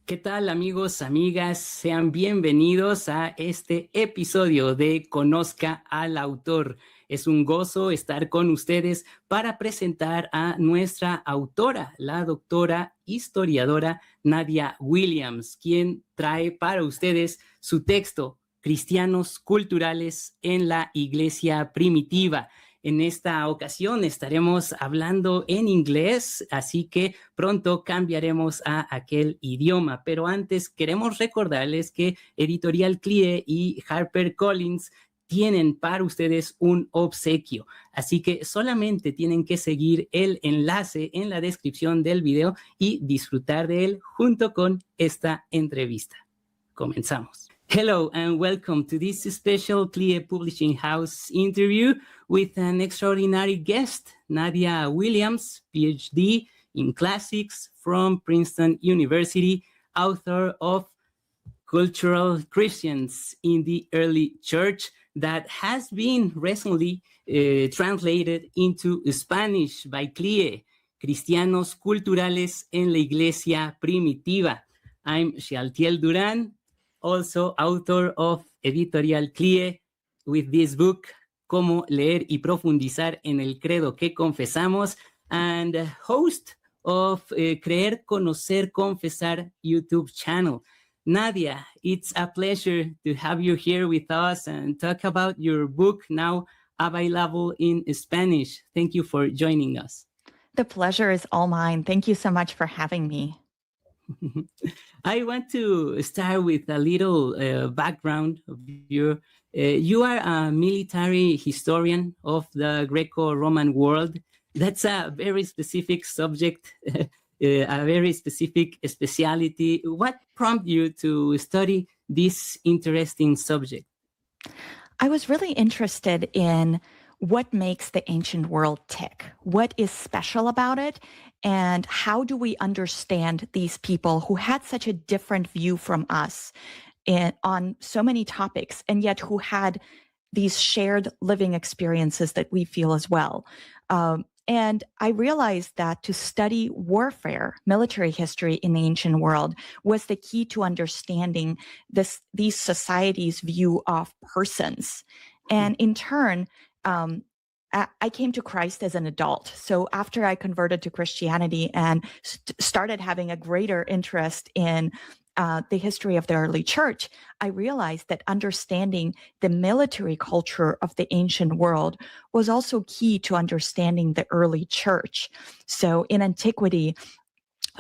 ¿Qué tal, amigos, amigas? Sean bienvenidos a este episodio de Conozca al Autor. Es un gozo estar con ustedes para presentar a nuestra autora, la doctora historiadora Nadya Williams, quien trae para ustedes su texto, Cristianos culturales en la iglesia primitiva. En esta ocasión estaremos hablando en inglés, así que pronto cambiaremos a aquel idioma. Pero antes queremos recordarles que Editorial CLIE y HarperCollins tienen para ustedes un obsequio. Así que solamente tienen que seguir el enlace en la descripción del video y disfrutar de él junto con esta entrevista. Comenzamos. Hello and welcome to this special CLIE Publishing House interview with an extraordinary guest, Nadya Williams, PhD in Classics from Princeton University, author of Cultural Christians in the Early Church, that has been recently translated into Spanish by CLIE, Cristianos culturales en la iglesia primitiva. I'm Shealtiel Durán, also author of Editorial CLIE, with this book, Cómo leer y profundizar en el credo que confesamos, and host of Creer, Conocer, Confesar YouTube channel. Nadya, it's a pleasure to have you here with us and talk about your book now available in Spanish. Thank you for joining us. The pleasure is all mine. Thank you so much for having me. I want to start with a little background of you. You are a military historian of the Greco-Roman world. That's a very specific subject, a very specific specialty. What prompted you to study this interesting subject? I was really interested in what makes the ancient world tick, what is special about it, and how do we understand these people who had such a different view from us on so many topics, and yet who had these shared living experiences that we feel as well. And I realized that to study warfare, military history in the ancient world, was the key to understanding these societies' view of persons. And in turn, I came to Christ as an adult. So after I converted to Christianity and started having a greater interest in the history of the early church, I realized that understanding the military culture of the ancient world was also key to understanding the early church. So in antiquity,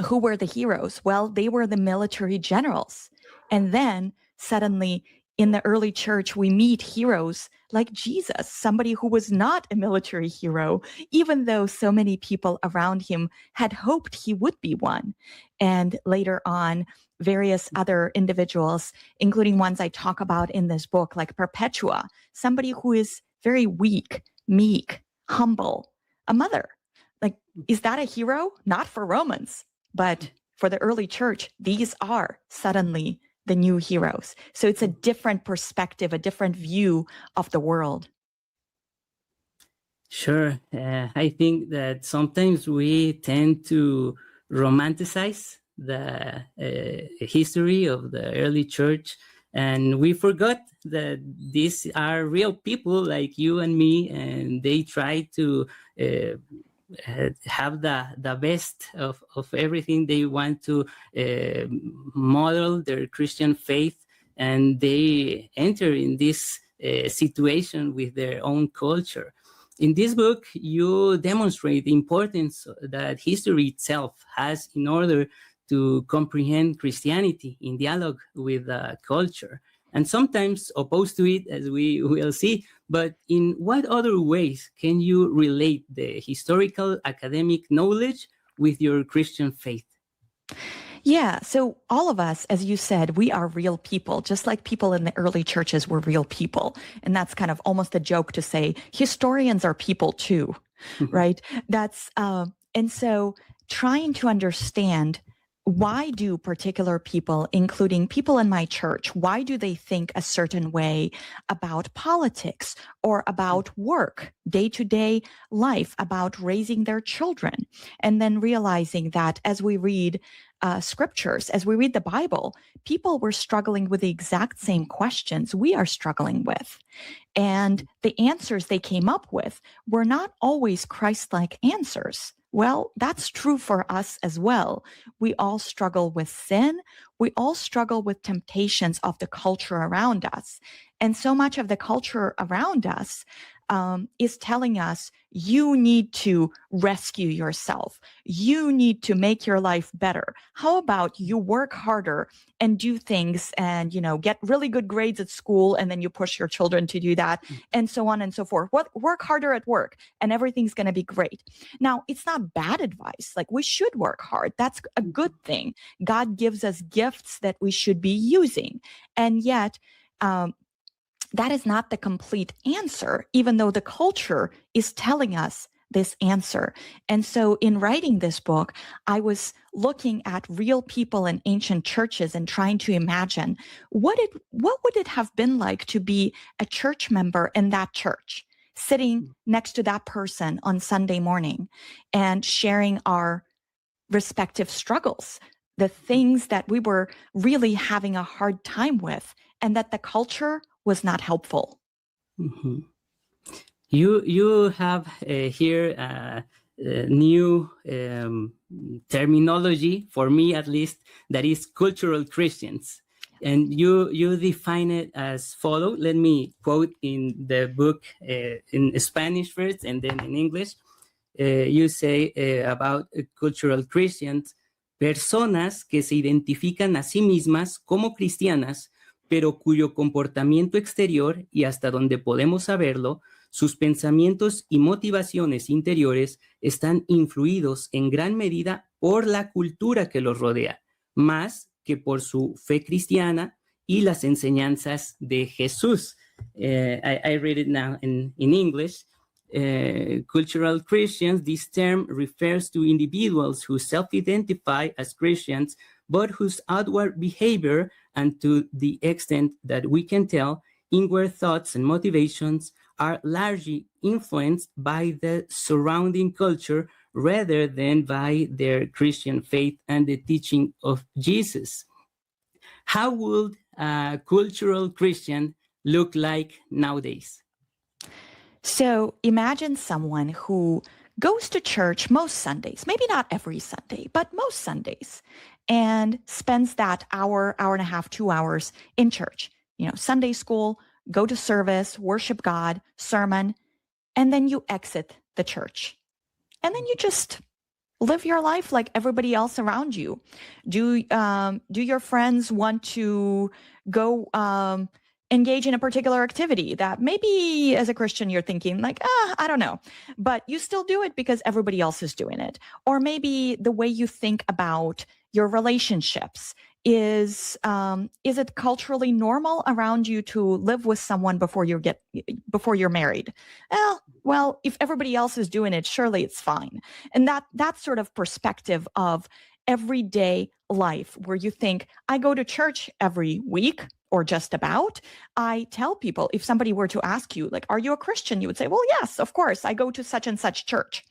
who were the heroes? Well, they were the military generals. And then suddenly in the early church, we meet heroes like Jesus, somebody who was not a military hero, even though so many people around him had hoped he would be one. And later on, various other individuals, including ones I talk about in this book, like Perpetua, somebody who is very weak, meek, humble, a mother. Like, is that a hero? Not for Romans, but for the early church, these are suddenly the new heroes. So it's a different perspective, a different view of the world. Sure. I think that sometimes we tend to romanticize the history of the early church, and we forgot that these are real people like you and me, and they try to have the best of everything. They want to model their Christian faith, and they enter in this situation with their own culture. In this book, you demonstrate the importance that history itself has in order to comprehend Christianity in dialogue with culture, and sometimes opposed to it, as we will see. But in what other ways can you relate the historical academic knowledge with your Christian faith? Yeah, so all of us, as you said, we are real people, just like people in the early churches were real people. And that's kind of almost a joke to say historians are people too, right? And so trying to understand why do particular people, including people in my church, why do they think a certain way about politics or about work, day-to-day life, about raising their children? And then realizing that as we read scriptures, as we read the Bible, people were struggling with the exact same questions we are struggling with. And the answers they came up with were not always Christ-like answers. Well, that's true for us as well. We all struggle with sin. We all struggle with temptations of the culture around us. And so much of the culture around us is telling us, you need to rescue yourself. You need to make your life better. How about you work harder and do things and, get really good grades at school, and then you push your children to do that, and so on and so forth. Work harder at work and everything's going to be great. Now, it's not bad advice. Like, we should work hard. That's a good thing. God gives us gifts that we should be using. And yet, that is not the complete answer, even though the culture is telling us this answer. And so in writing this book, I was looking at real people in ancient churches and trying to imagine what would it have been like to be a church member in that church, sitting next to that person on Sunday morning and sharing our respective struggles, the things that we were really having a hard time with, and that the culture was not helpful. Mm-hmm. You have here new terminology, for me at least, that is cultural Christians. And you define it as follow. Let me quote in the book in Spanish first and then in English. You say about cultural Christians, personas que se identifican a sí mismas como cristianas, pero cuyo comportamiento exterior y hasta donde podemos saberlo, sus pensamientos y motivaciones interiores están influidos en gran medida por la cultura que los rodea, más que por su fe cristiana y las enseñanzas de Jesús. I read it now in English. Cultural Christians, this term refers to individuals who self-identify as Christians, but whose outward behavior, and to the extent that we can tell, inward thoughts and motivations are largely influenced by the surrounding culture rather than by their Christian faith and the teaching of Jesus. How would a cultural Christian look like nowadays? So imagine someone who goes to church most Sundays, maybe not every Sunday, but most Sundays, and spends that hour and a half, 2 hours in church. Sunday school, go to service, worship God, sermon, and then you exit the church. And then you just live your life like everybody else around you. Do your friends want to go engage in a particular activity that maybe as a Christian you're thinking like, I don't know, but you still do it because everybody else is doing it? Or maybe the way you think about your relationships is it culturally normal around you to live with someone before you're married? Well, if everybody else is doing it, surely it's fine. And that sort of perspective of everyday life where you think, I go to church every week or just about. I tell people, if somebody were to ask you, like, are you a Christian? You would say, well, yes, of course, I go to such and such church.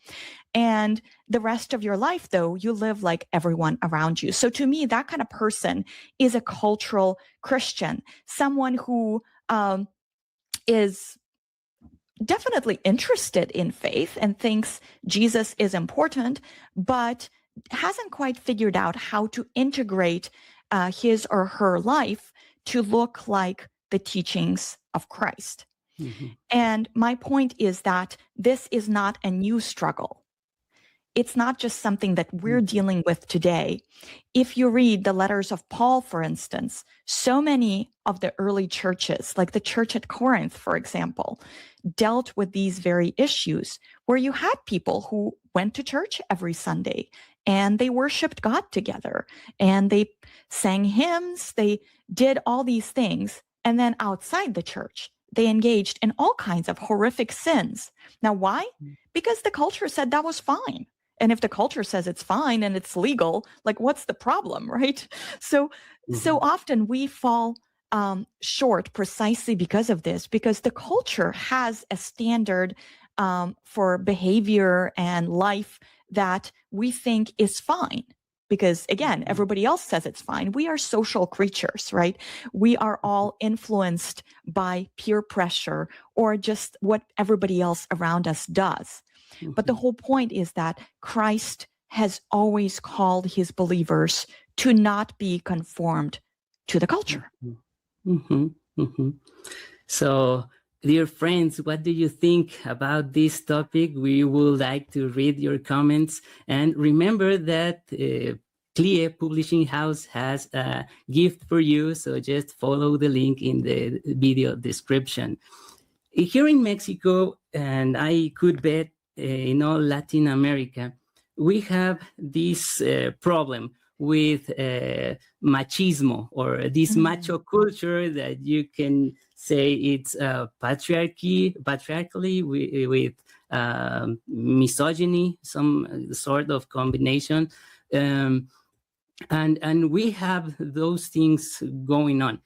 And the rest of your life, though, you live like everyone around you. So to me, that kind of person is a cultural Christian, someone who is definitely interested in faith and thinks Jesus is important, but hasn't quite figured out how to integrate his or her life to look like the teachings of Christ. Mm-hmm. And my point is that this is not a new struggle. It's not just something that we're dealing with today. If you read the letters of Paul, for instance, so many of the early churches, like the church at Corinth, for example, dealt with these very issues where you had people who went to church every Sunday and they worshiped God together and they sang hymns, they did all these things. And then outside the church, they engaged in all kinds of horrific sins. Now, why? Because the culture said that was fine. And if the culture says it's fine and it's legal, like what's the problem, right? So often we fall short precisely because of this, because the culture has a standard for behavior and life that we think is fine. Because again, everybody else says it's fine. We are social creatures, right? We are all influenced by peer pressure or just what everybody else around us does. But the whole point is that Christ has always called his believers to not be conformed to the culture. So, dear friends, what do you think about this topic? We would like to read your comments. And remember that Clear Publishing House has a gift for you. So just follow the link in the video description. Here in Mexico, and I could bet in all Latin America, we have this problem with machismo, or this macho culture that you can say it's patriarchally with misogyny, some sort of combination. And we have those things going on.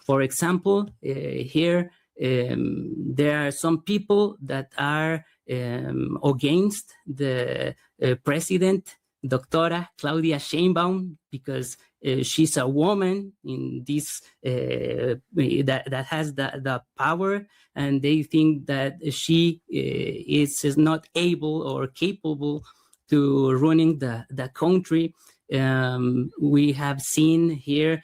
For example, here, there are some people that are against the president, Doctora Claudia Sheinbaum, because she's a woman in this that has the power, and they think that she is not able or capable to running the country. We have seen here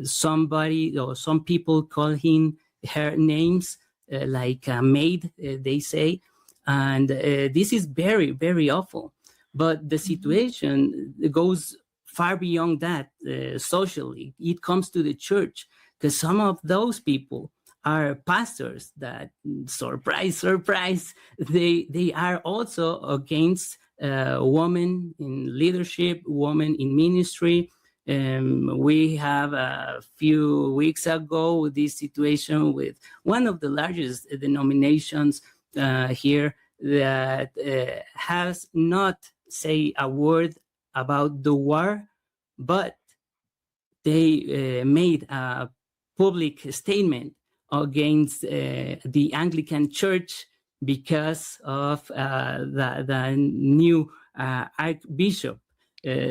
somebody or some people calling her names like a maid, they say, and this is very, very awful. But the situation goes far beyond that socially. It comes to the church, because some of those people are pastors that, surprise, they are also against women in leadership, women in ministry. We have a few weeks ago this situation with one of the largest denominations here that has not say a word about the war, but they made a public statement against the Anglican Church because of the new Archbishop.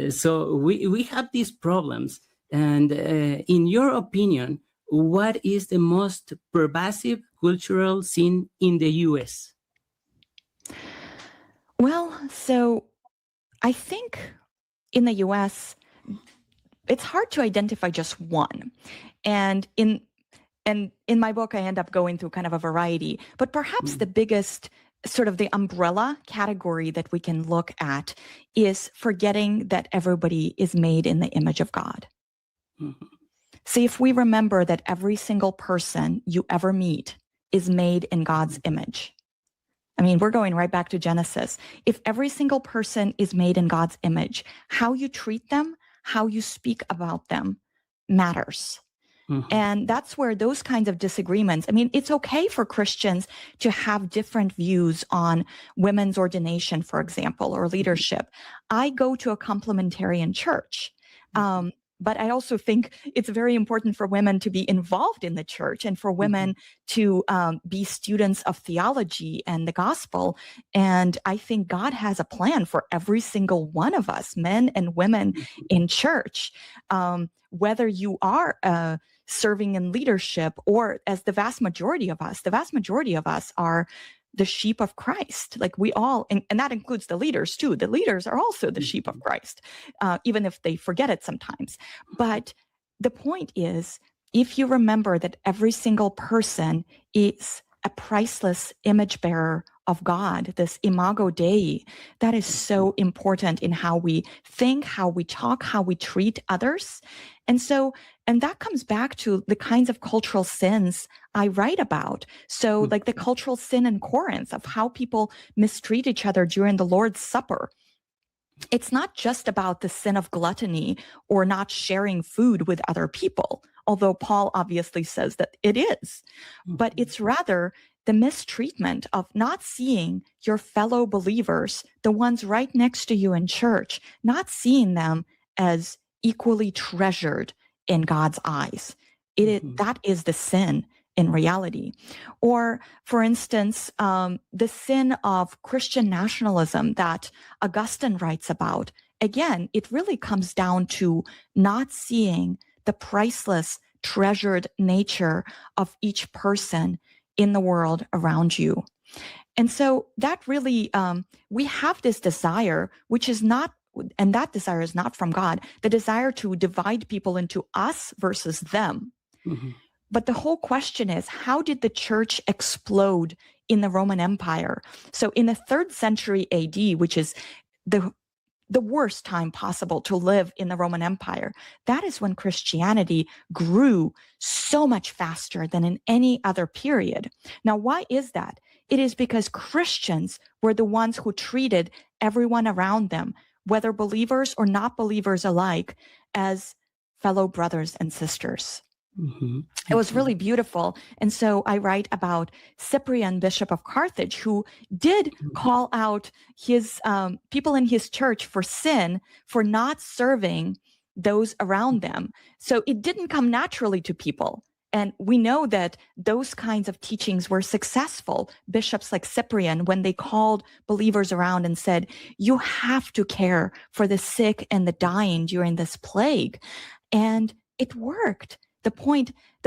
So we have these problems. And in your opinion, what is the most pervasive cultural sin in the U.S.? Well, so I think in the U.S., it's hard to identify just one. And in my book, I end up going through kind of a variety. But perhaps the biggest sort of the umbrella category that we can look at is forgetting that everybody is made in the image of God. See, if we remember that every single person you ever meet is made in God's image. I mean, we're going right back to Genesis. If every single person is made in God's image, how you treat them, how you speak about them matters. And that's where those kinds of disagreements, I mean, it's okay for Christians to have different views on women's ordination, for example, or leadership. I go to a complementarian church. But I also think it's very important for women to be involved in the church and for women to be students of theology and the gospel. And I think God has a plan for every single one of us, men and women in church, whether you are serving in leadership or as the vast majority of us are the sheep of Christ. Like we all, and that includes the leaders too. The leaders are also the sheep of Christ, even if they forget it sometimes. But the point is, if you remember that every single person is a priceless image bearer of God, this imago Dei, that is so important in how we think, how we talk, how we treat others. And that comes back to the kinds of cultural sins I write about. So like the cultural sin in Corinth of how people mistreat each other during the Lord's Supper. It's not just about the sin of gluttony or not sharing food with other people, although Paul obviously says that it is. But it's rather the mistreatment of not seeing your fellow believers, the ones right next to you in church, not seeing them as equally treasured in God's eyes. That is the sin in reality. Or, for instance, the sin of Christian nationalism that Augustine writes about. Again, it really comes down to not seeing the priceless, treasured nature of each person in the world around you. And so that really, we have this desire, which is not, and that desire is not from God, the desire to divide people into us versus them. Mm-hmm. But the whole question is, how did the church explode in the Roman Empire? So in the 3rd century AD, which is the worst time possible to live in the Roman Empire, that is when Christianity grew so much faster than in any other period. Now, why is that? It is because Christians were the ones who treated everyone around them, whether believers or not believers alike, as fellow brothers and sisters. Mm-hmm. It was really beautiful. And so I write about Cyprian, Bishop of Carthage, who did call out his people in his church for sin, for not serving those around them. So it didn't come naturally to people. And we know that those kinds of teachings were successful. Bishops like Cyprian, when they called believers around and said, you have to care for the sick and the dying during this plague. And it worked. The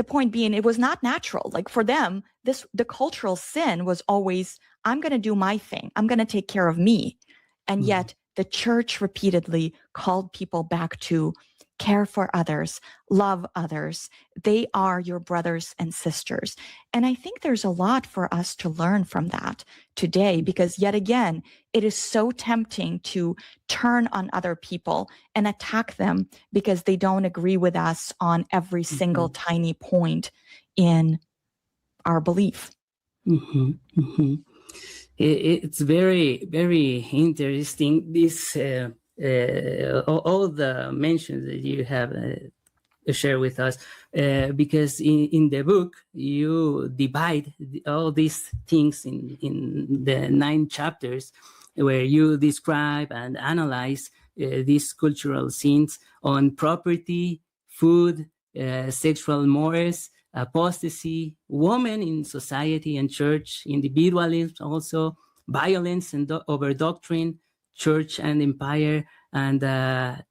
point being, it was not natural. Like for them, the cultural sin was always, I'm going to do my thing. I'm going to take care of me. And yet the church repeatedly called people back to care for others, love others. They are your brothers and sisters. And I think there's a lot for us to learn from that today, because yet again, it is so tempting to turn on other people and attack them because they don't agree with us on every single tiny point in our belief. Mm-hmm. Mm-hmm. It's very, very interesting, this all the mentions that you have shared with us, because in the book you divide all these things in the 9 chapters, where you describe and analyze these cultural sins on property, food, sexual mores, apostasy, women in society and church, individualism, also violence and over doctrine, church and empire, and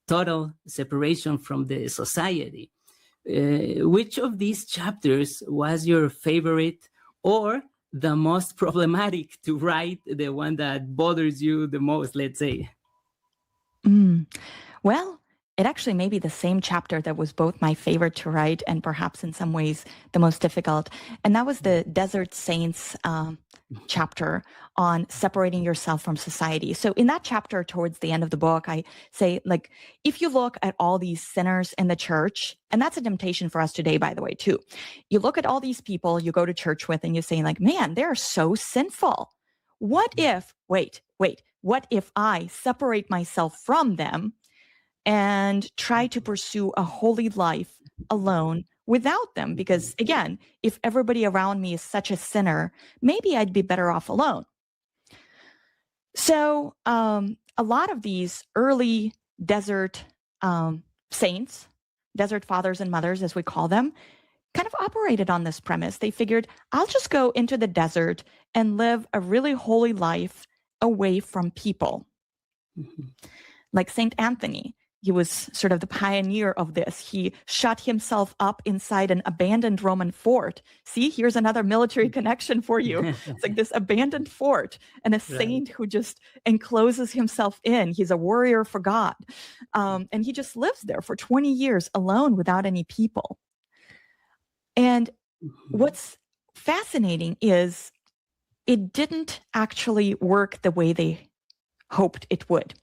total separation from the society. Which of these chapters was your favorite, or the most problematic to write, the one that bothers you the most, let's say? Well, it actually may be the same chapter that was both my favorite to write and perhaps in some ways the most difficult. And that was the Desert Saints chapter on separating yourself from society. So in that chapter, towards the end of the book, I say, like, if you look at all these sinners in the church, and that's a temptation for us today, by the way, too. You look at all these people you go to church with and you say, like, man, they're so sinful. What if, what if I separate myself from them and try to pursue a holy life alone without them? Because again, if everybody around me is such a sinner, maybe I'd be better off alone. So a lot of these early desert saints, desert fathers and mothers, as we call them, kind of operated on this premise. They figured, I'll just go into the desert and live a really holy life away from people. Mm-hmm. Like Saint Anthony. He was sort of the pioneer of this. He shut himself up inside an abandoned Roman fort. See, here's another military connection for you. It's like this abandoned fort and a saint who just encloses himself in. He's a warrior for God. And he just lives there for 20 years alone without any people. And what's fascinating is it didn't actually work the way they hoped it would.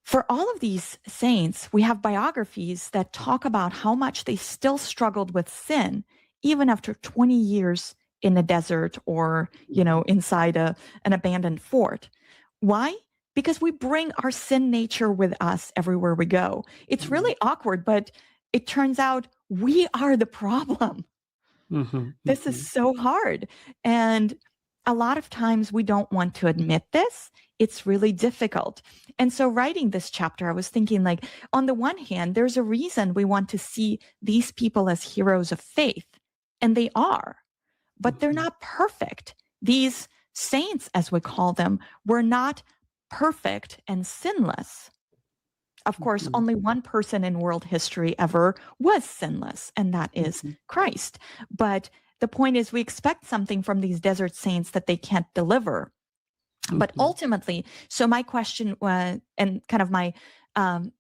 For all of these saints, we have biographies that talk about how much they still struggled with sin, even after 20 years in the desert or, inside an abandoned fort. Why? Because we bring our sin nature with us everywhere we go. It's really awkward, but it turns out we are the problem. This is so hard. And a lot of times we don't want to admit this. It's really difficult. And so writing this chapter, I was thinking, like, on the one hand, there's a reason we want to see these people as heroes of faith, and they are, but they're not perfect. These saints, as we call them, were not perfect and sinless. Of course, only one person in world history ever was sinless, and that is Christ. But the point is, we expect something from these desert saints that they can't deliver. But ultimately, so my question was, and kind of my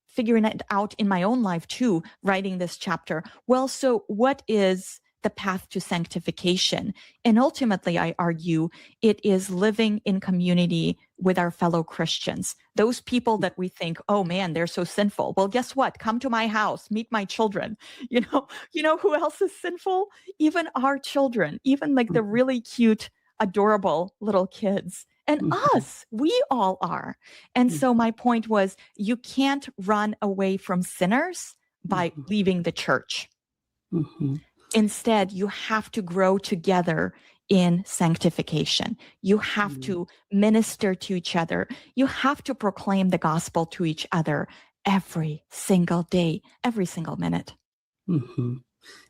figuring it out in my own life too, writing this chapter, well, so what is the path to sanctification? And ultimately, I argue, it is living in community with our fellow Christians, those people that we think, oh man, they're so sinful. Well, guess what? Come to my house, meet my children. You know who else is sinful? Even our children, even like the really cute, adorable little kids. And us, we all are. And so my point was, you can't run away from sinners by leaving the church. Instead, you have to grow together in sanctification. You have to minister to each other. You have to proclaim the gospel to each other every single day, every single minute.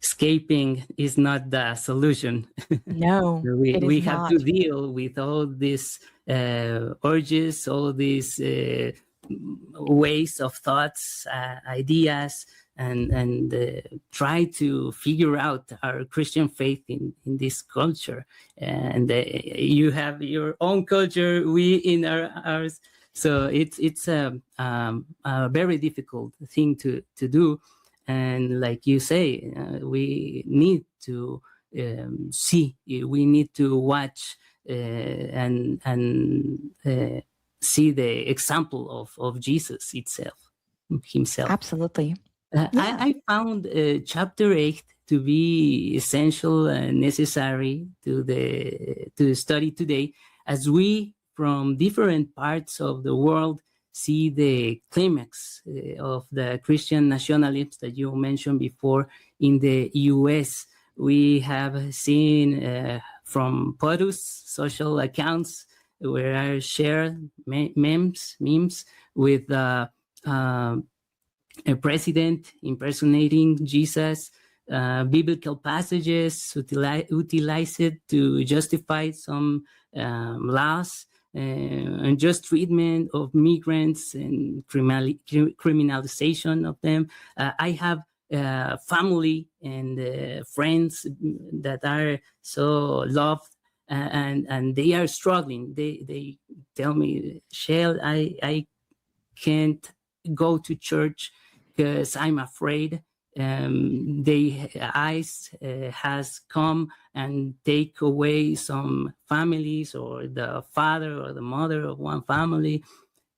Escaping is not the solution. No, we have to deal with all these urges, all these ways of thoughts, ideas, and try to figure out our Christian faith in this culture. And you have your own culture, we in ours. So it's a very difficult thing to do. And like you say, we need to see, we need to watch and see the example of Jesus himself. Absolutely. I found chapter 8 to be essential and necessary to study today, as we from different parts of the world see the climax of the Christian nationalism that you mentioned before in the U.S. We have seen from POTUS social accounts where I share memes with a president impersonating Jesus, biblical passages utilized to justify some laws, unjust treatment of migrants and criminalization of them. I have family and friends that are so loved, and they are struggling. They tell me, Shell, I can't go to church because I'm afraid ICE has come and take away some families, or the father or the mother of one family.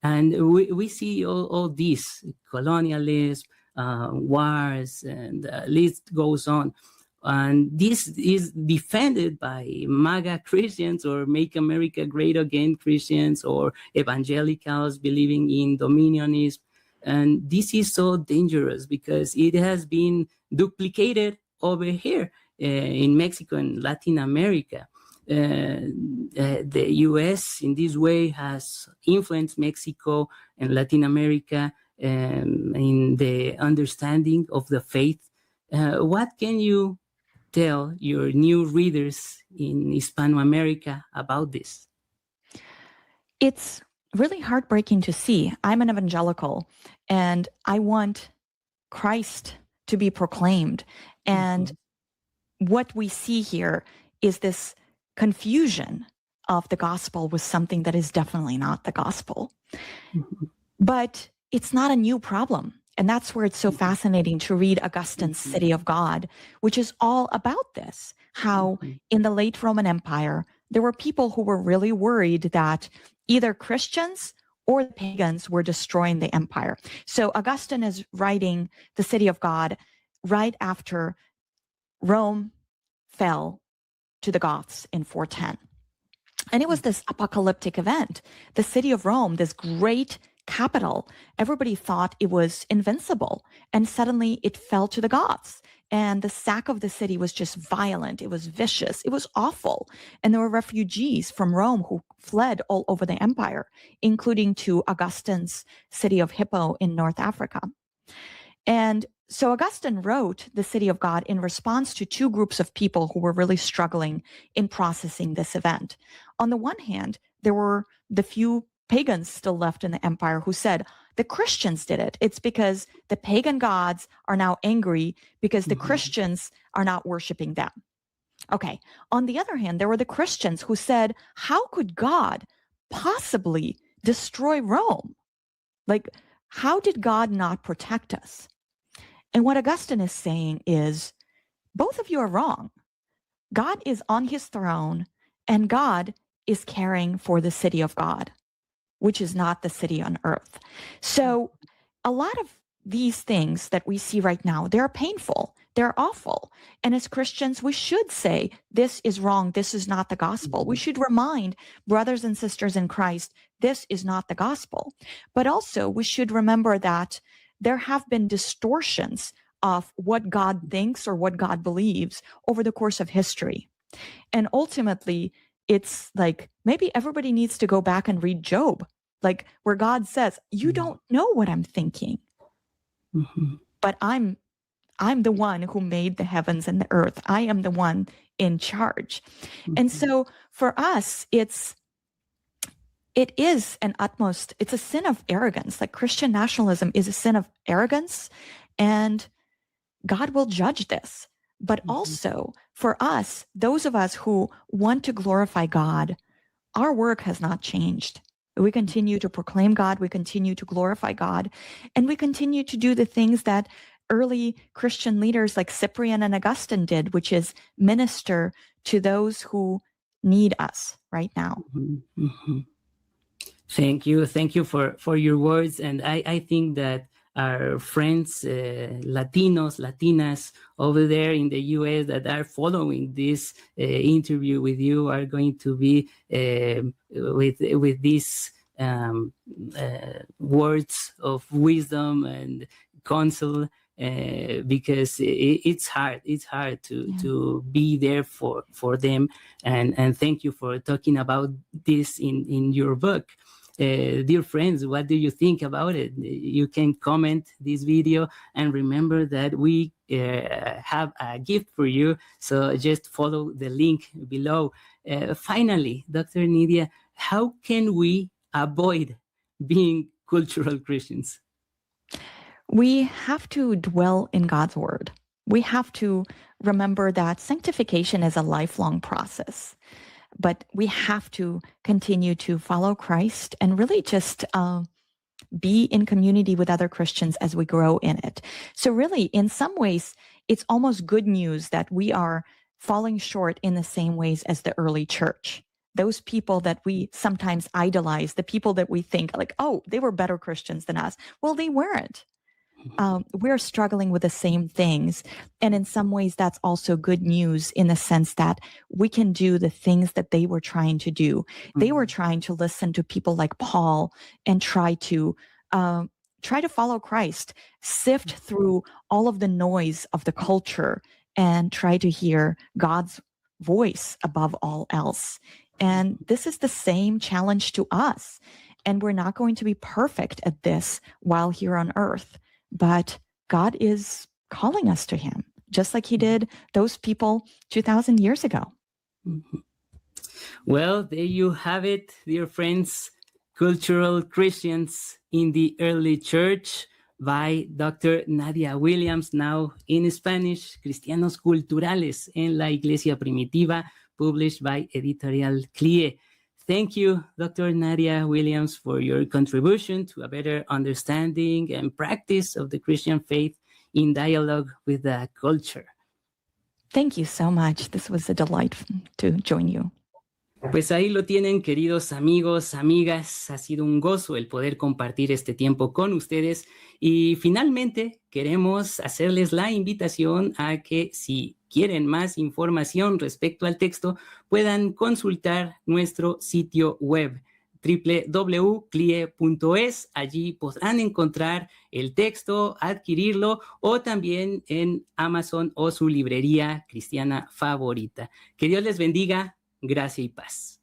And we see all this colonialism, wars, and the list goes on. And this is defended by MAGA Christians, or Make America Great Again Christians, or evangelicals believing in dominionism. And this is so dangerous because it has been duplicated over here in Mexico and Latin America. The U.S. in this way has influenced Mexico and Latin America in the understanding of the faith. What can you tell your new readers in Hispanoamerica about this? It's really heartbreaking to see. I'm an evangelical, and I want Christ to be proclaimed. And what we see here is this confusion of the gospel with something that is definitely not the gospel. But it's not a new problem. And that's where it's so fascinating to read Augustine's City of God, which is all about this, how in the late Roman Empire, there were people who were really worried that either Christians or the pagans were destroying the empire. So Augustine is writing the City of God right after Rome fell to the Goths in 410. And it was this apocalyptic event. The city of Rome, this great capital, everybody thought it was invincible. And suddenly it fell to the Goths. And the sack of the city was just violent. It was vicious. It was awful. And there were refugees from Rome who fled all over the empire, including to Augustine's city of Hippo in North Africa. And so Augustine wrote The City of God in response to two groups of people who were really struggling in processing this event. On the one hand, there were the few pagans still left in the empire who said, the Christians did it. It's because the pagan gods are now angry because the Christians are not worshiping them. Okay. On the other hand, there were the Christians who said, how could God possibly destroy Rome? Like, how did God not protect us? And what Augustine is saying is, both of you are wrong. God is on his throne, and God is caring for the city of God, which is not the city on earth. So a lot of these things that we see right now, they're painful, they're awful. And as Christians, we should say, this is wrong, this is not the gospel. We should remind brothers and sisters in Christ, this is not the gospel. But also, we should remember that there have been distortions of what God thinks or what God believes over the course of history. And ultimately, it's like, maybe everybody needs to go back and read Job, like where God says, you don't know what I'm thinking, but I'm the one who made the heavens and the earth. I am the one in charge. And so for us, it's a sin of arrogance. Like Christian nationalism is a sin of arrogance, and God will judge this. But also for us, those of us who want to glorify God, our work has not changed. We continue to proclaim God, we continue to glorify God, and we continue to do the things that early Christian leaders like Cyprian and Augustine did, which is minister to those who need us right now. Thank you for your words. And I think that our friends, Latinos, Latinas over there in the US that are following this interview with you are going to be with these words of wisdom and counsel, because it's hard to be there for them. And thank you for talking about this in your book. Dear friends, what do you think about it? You can comment this video, and remember that we have a gift for you. So just follow the link below. Finally, Dr. Nadya, how can we avoid being cultural Christians? We have to dwell in God's word. We have to remember that sanctification is a lifelong process. But we have to continue to follow Christ and really just be in community with other Christians as we grow in it. So really, in some ways, it's almost good news that we are falling short in the same ways as the early church. Those people that we sometimes idolize, the people that we think like, oh, they were better Christians than us. Well, they weren't. We're struggling with the same things. And in some ways, that's also good news in the sense that we can do the things that they were trying to do. They were trying to listen to people like Paul and try to follow Christ, sift through all of the noise of the culture and try to hear God's voice above all else. And this is the same challenge to us. And we're not going to be perfect at this while here on earth. But God is calling us to him, just like he did those people 2,000 years ago. Well, there you have it, dear friends. Cultural Christians in the Early Church by Dr. Nadya Williams, now in Spanish, Cristianos Culturales en la Iglesia Primitiva, published by Editorial CLIE. Thank you, Dr. Nadya Williams, for your contribution to a better understanding and practice of the Christian faith in dialogue with the culture. Thank you so much. This was a delight to join you. Pues ahí lo tienen, queridos amigos, amigas. Ha sido un gozo el poder compartir este tiempo con ustedes. Y finalmente queremos hacerles la invitación a que si quieren más información respecto al texto, puedan consultar nuestro sitio web www.clie.es. Allí podrán encontrar el texto, adquirirlo, o también en Amazon o su librería cristiana favorita. Que Dios les bendiga, gracia y paz.